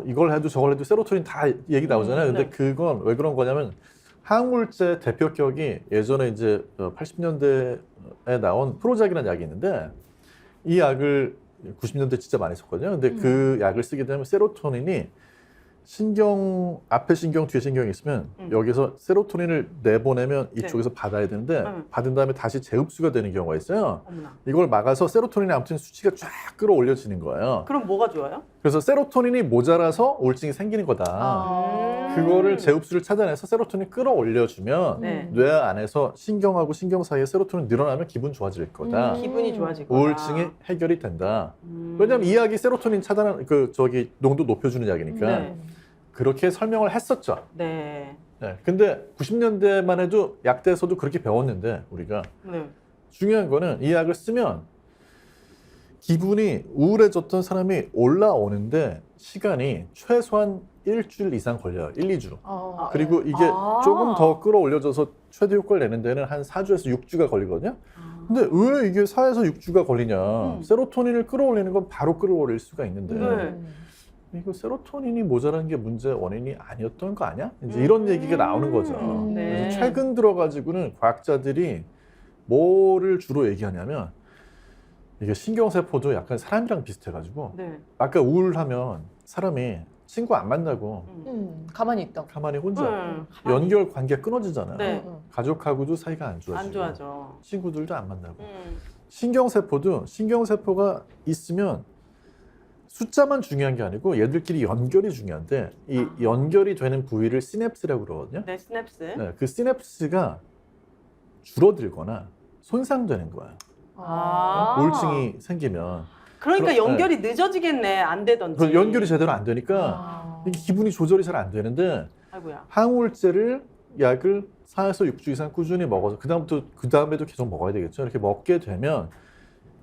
이걸 해도 저걸 해도 세로토닌 다 얘기 나오잖아요. 근데 네. 그건 왜 그런 거냐면 항우울제 대표격이 예전에 이제 80년대에 나온 프로작이라는 약이 있는데 이 약을 90년대 진짜 많이 썼거든요. 근데 그 약을 쓰게 되면 세로토닌이 신경 앞에 신경 뒤에 신경이 있으면 여기서 세로토닌을 내보내면 이쪽에서 받아야 되는데 받은 다음에 다시 재흡수가 되는 경우가 있어요. 어머나. 이걸 막아서 세로토닌이 아무튼 수치가 쫙 끌어올려지는 거예요. 그럼 뭐가 좋아요? 그래서 세로토닌이 모자라서 우울증이 생기는 거다. 그거를 재흡수를 찾아내서 세로토닌 끌어올려주면 네. 뇌 안에서 신경하고 신경 사이에 세로토닌 늘어나면 기분 좋아질 거다. 기분이 좋아질 거다. 우울증이 해결이 된다. 왜냐면 이 약이 세로토닌 차단 농도 높여주는 약이니까 네. 그렇게 설명을 했었죠. 네. 네. 근데 90년대만 해도 약대에서도 그렇게 배웠는데 우리가 네. 중요한 거는 이 약을 쓰면 기분이 우울해졌던 사람이 올라오는데 시간이 최소한 일주일 이상 걸려요. 1, 2주. 그리고 이게 조금 더 끌어올려져서 최대 효과를 내는 데는 한 4주에서 6주가 걸리거든요. 근데 왜 이게 4에서 6주가 걸리냐. 세로토닌을 끌어올리는 건 바로 끌어올릴 수가 있는데 네. 이거 세로토닌이 모자란 게 문제 원인이 아니었던 거 아니야? 이제 이런 얘기가 나오는 거죠. 네. 그래서 최근 들어가지고는 과학자들이 뭐를 주로 얘기하냐면 이게 신경세포도 약간 사람이랑 비슷해가지고 네. 아까 우울하면 사람이 친구 안 만나고 가만히 있다. 가만히 혼자 가만히. 연결 관계 끊어지잖아요. 네. 가족하고도 사이가 안 좋아지고 안 좋아져. 친구들도 안 만나고 신경세포도 신경세포가 있으면 숫자만 중요한 게 아니고 얘들끼리 연결이 중요한데 이 연결이 되는 부위를 시냅스라고 그러거든요. 네, 시냅스. 네, 그 시냅스가 줄어들거나 손상되는 거예요. 우울증이 생기면 그러니까 그럼, 연결이 늦어지겠네. 안 되던지. 그래서 연결이 제대로 안 되니까 이게 기분이 조절이 잘 안 되는데 아이고야. 항우울제를 약을 4에서 6주 이상 꾸준히 먹어서 그 다음에도 계속 먹어야 되겠죠. 이렇게 먹게 되면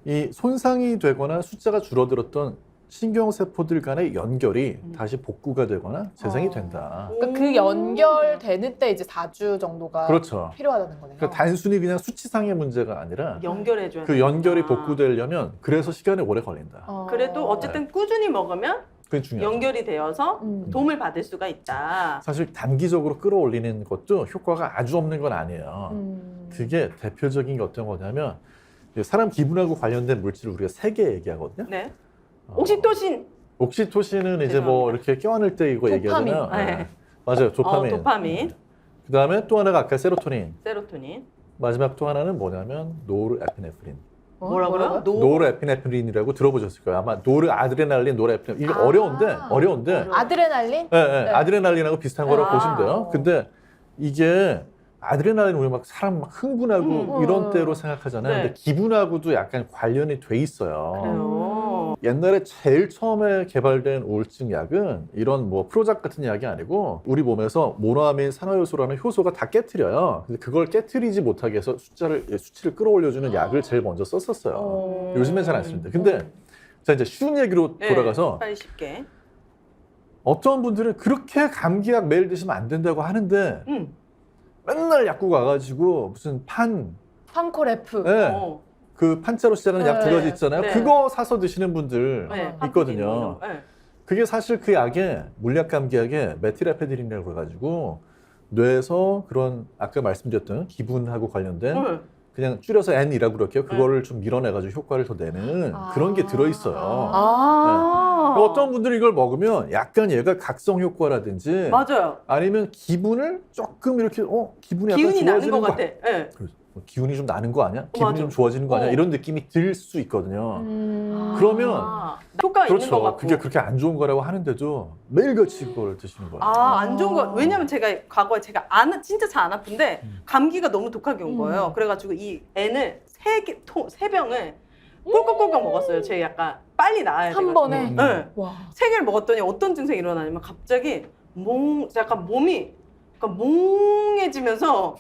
이 손상이 되거나 숫자가 줄어들었던 신경세포들 간의 연결이 다시 복구가 되거나 재생이 된다. 그러니까 그 연결되는 때 이제 4주 정도가 그렇죠. 필요하다는 거네요. 그러니까 단순히 그냥 수치상의 문제가 아니라 연결해줘야 그 연결이 복구되려면 그래서 시간이 오래 걸린다. 그래도 어쨌든 꾸준히 먹으면 그게 중요하죠. 연결이 되어서 도움을 받을 수가 있다. 사실 단기적으로 끌어올리는 것도 효과가 아주 없는 건 아니에요. 그게 대표적인 게 어떤 거냐면 사람 기분하고 관련된 물질을 우리가 3개 얘기하거든요. 네. 옥시토신. 옥시토신은 이제 뭐 이렇게 껴안을 때 이거 도파민. 얘기하잖아요. 네. 맞아요. 도파민. 도파민. 그다음에 또 하나가 아까 세로토닌. 세로토닌. 마지막 또 하나는 뭐냐면 노르에피네프린. 뭐라고요? 노르에피네프린이라고 들어보셨을 거예요. 아마 노르아드레날린, 노르에피네프린. 이거 어려운데. 아드레날린? 네, 네. 아드레날린하고 비슷한 거라고 보시면 돼요. 근데 이게 아드레날린 우리 막 사람 막 흥분하고 이런 때로 생각하잖아요. 네. 근데 기분하고도 약간 관련이 돼 있어요. 그래요. 옛날에 제일 처음에 개발된 우울증 약은 이런 뭐 프로작 같은 약이 아니고 우리 몸에서 모노아민 산화효소라는 효소가 다 깨트려요. 근데 그걸 깨트리지 못하게 해서 수치를 끌어올려주는 약을 제일 먼저 썼었어요. 요즘엔 잘 안 쓰는데. 근데 자 이제 쉬운 얘기로 돌아가서 빨리 쉽게. 어떤 분들은 그렇게 감기약 매일 드시면 안 된다고 하는데 맨날 약국 와가지고 무슨 판코레프. 네. 어. 그 판자로 시작하는 약 2가지 있잖아요. 네. 그거 사서 드시는 분들 네, 있거든요. 네. 그게 사실 그 약에 물약 감기약에 메틸에페드린이라고 해가지고 뇌에서 그런 아까 말씀드렸던 기분하고 관련된 그냥 줄여서 N이라고 그럴게요. 그거를 좀 밀어내가지고 효과를 더 내는 그런 게 들어있어요. 네. 어떤 분들이 이걸 먹으면 약간 얘가 각성 효과라든지 맞아요. 아니면 기분을 조금 이렇게 기분이 약간 기운이 나는 좋아지는 것 같아. 네. 기운이 좀 나는 거 아니야? 기분이 맞아. 좀 좋아지는 거 아니야? 이런 느낌이 들 수 있거든요. 그러면 효과가 있는 것 그렇죠. 같고. 그게 그렇게 안 좋은 거라고 하는데도 매일같이 그걸 드시는 거예요. 안 좋은 거. 왜냐면 제가 과거에 제가 진짜 잘 안 아픈데 감기가 너무 독하게 온 거예요. 그래가지고 이 N을 3병을 꼴깍꼴깍 먹었어요. 제 약간 빨리 나아야 돼가지고. 한 번에? 네. 와. 3개를 먹었더니 어떤 증상이 일어나냐면 갑자기 약간 몸이 약간 몽해지면서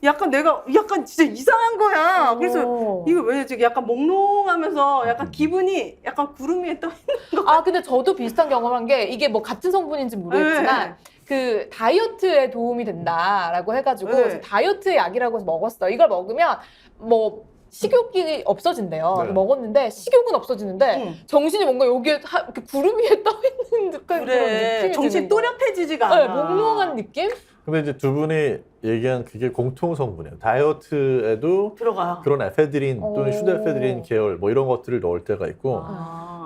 약간 내가 약간 진짜 이상한 거야. 그래서 이거 왜 지금 약간 몽롱하면서 약간 기분이 약간 구름 위에 떠 있는 거. 근데 저도 비슷한 경험한 게 이게 뭐 같은 성분인지 모르겠지만 그 다이어트에 도움이 된다라고 해가지고 그래서 다이어트 약이라고 해서 먹었어요. 이걸 먹으면 뭐 식욕이 없어진대요. 네. 먹었는데 식욕은 없어지는데 정신이 뭔가 여기에 이렇게 구름 위에 떠 있는 듯한 그런 느낌이 정신 드는 거예요. 또렷해지지가 네, 않아. 몽롱한 느낌? 근데 이제 두 분이 얘기한 그게 공통 성분이에요. 다이어트에도 들어가요. 그런 에페드린 또는 슈데페드린 계열 뭐 이런 것들을 넣을 때가 있고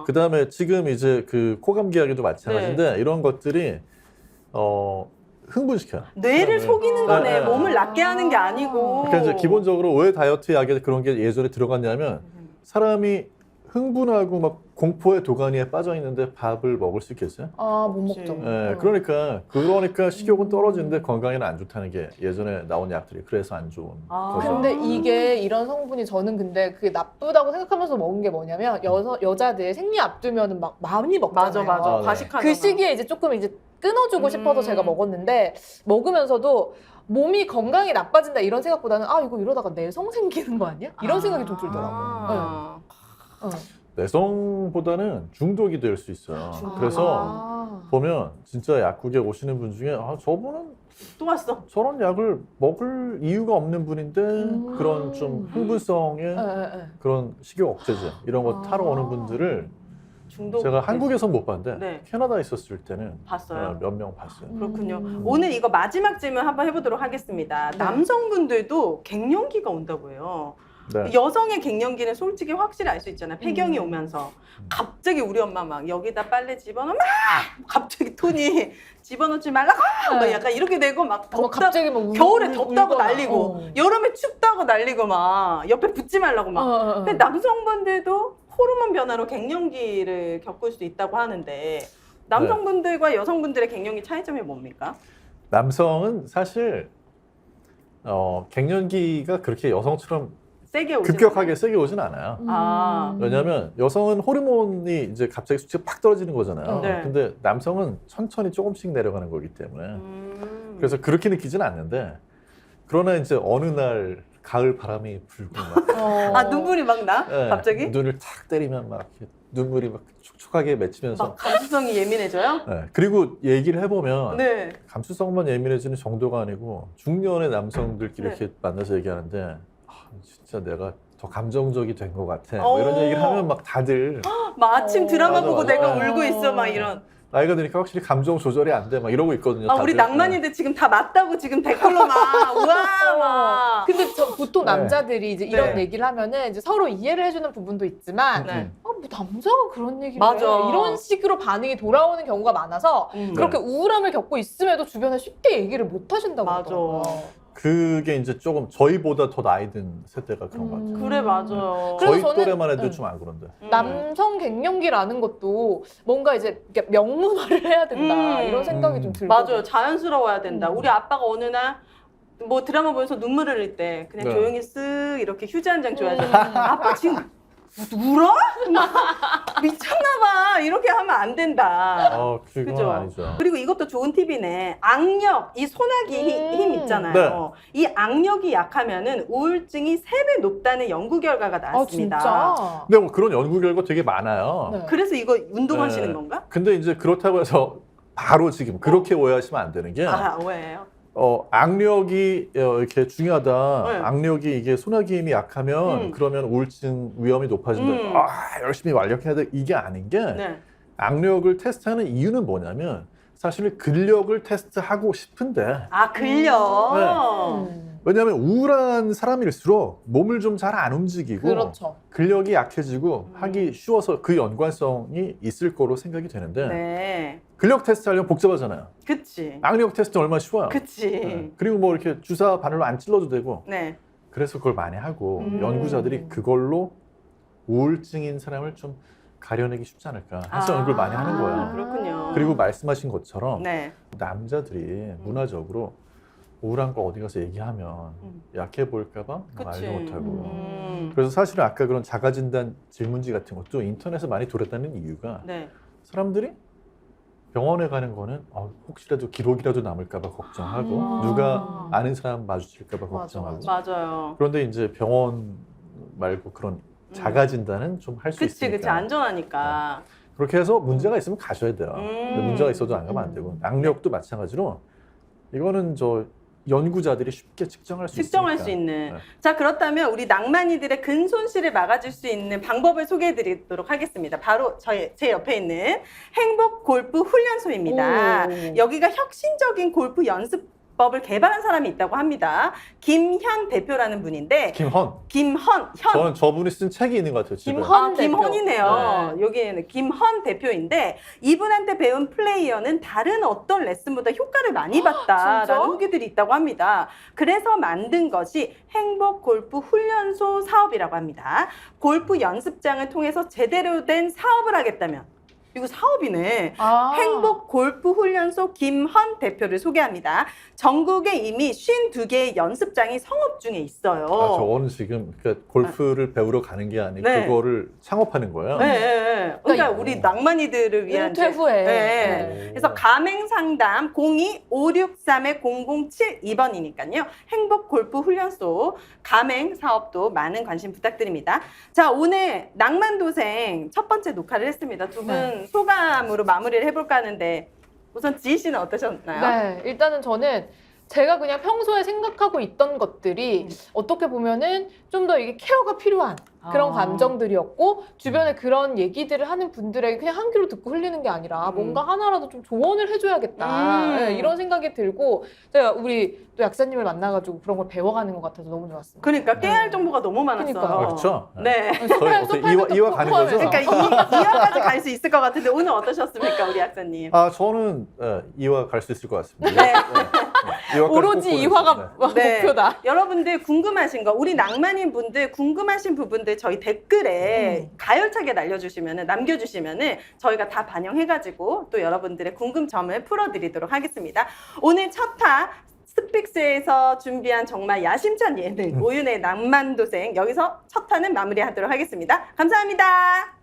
그 다음에 지금 이제 그 코감기약에도 마찬가지인데 이런 것들이 흥분시켜요. 뇌를 속이는 거네. 네. 몸을 낫게 하는 게 아니고. 그러니까 이제 기본적으로 왜 다이어트 약에 그런 게 예전에 들어갔냐면 사람이 흥분하고 막 공포의 도가니에 빠져 있는데 밥을 먹을 수 있겠어요? 못 먹죠. 네, 그러니까 식욕은 떨어지는데 건강에는 안 좋다는 게 예전에 나온 약들이 그래서 안 좋은 거죠. 근데 이게 이런 성분이 저는 근데 그게 나쁘다고 생각하면서 먹은 게 뭐냐면 여자들 생리 앞두면은 막 많이 먹잖아요. 맞아. 네. 과식하잖아. 그 시기에 이제 조금 이제 끊어주고 싶어서 제가 먹었는데 먹으면서도 몸이 건강이 나빠진다 이런 생각보다는 이거 이러다가 내성 생기는 거 아니야? 이런 생각이 좀 들더라고요. 내성보다는 중독이 될 수 있어요. 그래서 보면 진짜 약국에 오시는 분 중에 저분은 또 왔어. 저런 약을 먹을 이유가 없는 분인데 그런 좀 흥분성의 그런 식욕 억제제 이런 거 타러 오는 분들을 제가 한국에서 못 봤는데 캐나다에 있었을 때는 봤어요. 몇 명 봤어요. 그렇군요. 오늘 이거 마지막 질문 한번 해보도록 하겠습니다. 남성분들도 갱년기가 온다고 해요. 네. 여성의 갱년기는 솔직히 확실히 알 수 있잖아요. 폐경이 오면서 갑자기 우리 엄마 막 여기다 빨래 집어넣어 막 갑자기 톤이 집어넣지 말라고 막 약간 이렇게 되고 막 갑자기 막 겨울에 덥다고 난리고 여름에 춥다고 난리고 막 옆에 붙지 말라고 막. 근데 남성분들도 호르몬 변화로 갱년기를 겪을 수 있다고 하는데 남성분들과 여성분들의 갱년기 차이점이 뭡니까? 남성은 사실 갱년기가 그렇게 여성처럼 세게 오지 급격하게 세게 오진 않아요. 왜냐하면 여성은 호르몬이 이제 갑자기 수치가 팍 떨어지는 거잖아요. 네. 근데 남성은 천천히 조금씩 내려가는 거기 때문에 그래서 그렇게 느끼지는 않는데 그러나 이제 어느 날 가을 바람이 불고 막 눈물이 막 나? 갑자기? 눈을 탁 때리면 막 이렇게 눈물이 막 촉촉하게 맺히면서 막 감수성이 예민해져요? 그리고 얘기를 해보면 네. 감수성만 예민해지는 정도가 아니고 중년의 남성들끼리 이렇게 만나서 얘기하는데 진짜 내가 더 감정적이 된 것 같아 뭐 이런 얘기를 하면 막 다들 막 아침 드라마 맞아, 보고 맞아. 내가 울고 있어 막 이런. 나이가 드니까 확실히 감정 조절이 안 돼 막 이러고 있거든요. 아, 우리 다들. 낭만이들 지금 다 맞다고 지금 댓글로 막 우와 막. 근데 보통 네. 남자들이 이제 이런 네. 얘기를 하면은 이제 서로 이해를 해주는 부분도 있지만 네. 뭐 남자가 그런 얘기를 맞아. 해. 이런 식으로 반응이 돌아오는 경우가 많아서 그렇게 우울함을 겪고 있음에도 주변에 쉽게 얘기를 못 하신다고 맞아. 하더라고요. 그게 이제 조금 저희보다 더 나이 든 세대가 그런 것 같아요. 그래 맞아요. 그래서 저희 저는- 또래만 해도 응. 좀 안 그런데. 남성 갱년기라는 것도 뭔가 이제 이렇게 명문화를 해야 된다 이런 생각이 좀 들고 맞아요. 자연스러워야 된다. 음. 우리 아빠가 어느 날 뭐 드라마 보면서 눈물을 흘릴 때 그냥 네. 조용히 쓱 이렇게 휴지 한 장 줘야죠. 아빠 지금 울어? 미쳤나봐. 이렇게 하면 안 된다. 그건 그죠? 아니죠. 그리고 이것도 좋은 팁이네. 악력, 이 소나기 힘 있잖아요. 이 악력이 약하면은 우울증이 3배 높다는 연구 결과가 아 나왔습니다. 진짜? 근데 뭐 그런 연구 결과 되게 많아요. 네. 그래서 이거 운동하시는 네. 건가? 근데 이제 그렇다고 해서 바로 지금 그렇게 오해하시면 안 되는 게 아, 왜요? 악력이 이렇게 중요하다. 네. 악력이 이게 소나기 힘이 약하면 그러면 우울증 위험이 높아진다. 열심히 완력해야 돼. 이게 아닌 게 네. 악력을 테스트하는 이유는 뭐냐면 사실 근력을 테스트하고 싶은데 아, 근력. 음. 왜냐하면 우울한 사람일수록 몸을 좀 잘 안 움직이고 그렇죠. 근력이 약해지고 하기 쉬워서 그 연관성이 있을 거로 생각이 되는데 네. 근력 테스트 하려면 복잡하잖아요. 그치. 악력 테스트 얼마나 쉬워요. 그치. 네. 그리고 뭐 이렇게 주사 바늘로 안 찔러도 되고 네. 그래서 그걸 많이 하고 음. 연구자들이 그걸로 우울증인 사람을 좀 가려내기 쉽지 않을까 해서 연구를 많이 하는 거예요. 그렇군요. 그리고 말씀하신 것처럼 네. 남자들이 문화적으로 우울한 거 어디 가서 얘기하면 약해 보일까 봐 그치. 말도 못하고 음. 그래서 사실은 아까 그런 자가진단 질문지 같은 것도 인터넷에 많이 돌았다는 이유가 네. 사람들이 병원에 가는 거는 혹시라도 기록이라도 남을까 봐 걱정하고 아. 누가 아는 사람 마주칠까 봐 맞아, 걱정하고 맞아요. 그런데 이제 병원 말고 그런 자가진단은 좀 할 수 그치, 있으니까 그치. 안전하니까. 그렇게 해서 문제가 있으면 가셔야 돼요. 근데 문제가 있어도 안 가면 안 되고 악력도 마찬가지로 이거는 저 연구자들이 쉽게 측정할 수 측정할 있으니까. 수 있는. 네. 자, 그렇다면 우리 낭만이들의 근손실을 막아줄 수 있는 방법을 소개해 드리도록 하겠습니다. 바로 제 옆에 있는 행복 골프 훈련소입니다. 오. 여기가 혁신적인 골프 연습법을 개발한 사람이 있다고 합니다. 김현 대표라는 분인데, 저는 저분이 쓴 책이 있는 것 같아요. 집에. 김헌 대표. 김헌이네요. 여기에는 김헌 대표인데 이분한테 배운 플레이어는 다른 어떤 레슨보다 효과를 많이 진짜? 봤다라는 후기들이 있다고 합니다. 그래서 만든 것이 행복 골프 훈련소 사업이라고 합니다. 골프 연습장을 통해서 제대로 된 사업을 하겠다면 이거 사업이네. 아. 행복 골프 훈련소 김헌 대표를 소개합니다. 전국에 이미 52개의 연습장이 성업 중에 있어요. 저는 지금 그러니까 골프를 배우러 가는 게 아니고 네. 그거를 창업하는 거예요. 네, 네, 네. 그러니까 그러니까 우리 낭만이들을 위한 은퇴 후에. 네. 그래서 가맹 상담 02-563-0072번이니까요. 행복 골프 훈련소 가맹 사업도 많은 관심 부탁드립니다. 자, 오늘 낭만도생 첫 번째 녹화를 했습니다. 두 분 네. 소감으로 마무리를 해볼까 하는데 우선 지희 씨는 어떠셨나요? 네, 일단은 저는 제가 그냥 평소에 생각하고 있던 것들이 어떻게 보면은 좀 더 이게 케어가 필요한 그런 아. 감정들이었고 주변에 그런 얘기들을 하는 분들에게 그냥 한 귀로 듣고 흘리는 게 아니라 뭔가 하나라도 좀 조언을 해줘야겠다 네, 이런 생각이 들고 제가 우리 또 약사님을 만나가지고 그런 걸 배워가는 것 같아서 너무 좋았습니다. 그러니까 깨야 할 정보가 너무 많았어요. 그러니까요. 그렇죠. 네. 저희 어떻게 이화 가는 거죠? 그러니까 2화까지 갈 수 있을 것 같은데 오늘 어떠셨습니까, 우리 약사님? 저는 이화 갈 수 있을 것 같습니다. 네. 이화까지 오로지 꼭 이화가 네. 목표다. 여러분들 궁금하신 거, 우리 낭만인 분들 궁금하신 부분들 저희 댓글에 가열차게 남겨주시면은 저희가 다 반영해가지고 또 여러분들의 궁금점을 풀어드리도록 하겠습니다. 오늘 첫 화 스픽스에서 준비한 정말 야심찬 예능 오윤의 낭만도생 여기서 첫 화는 마무리하도록 하겠습니다. 감사합니다.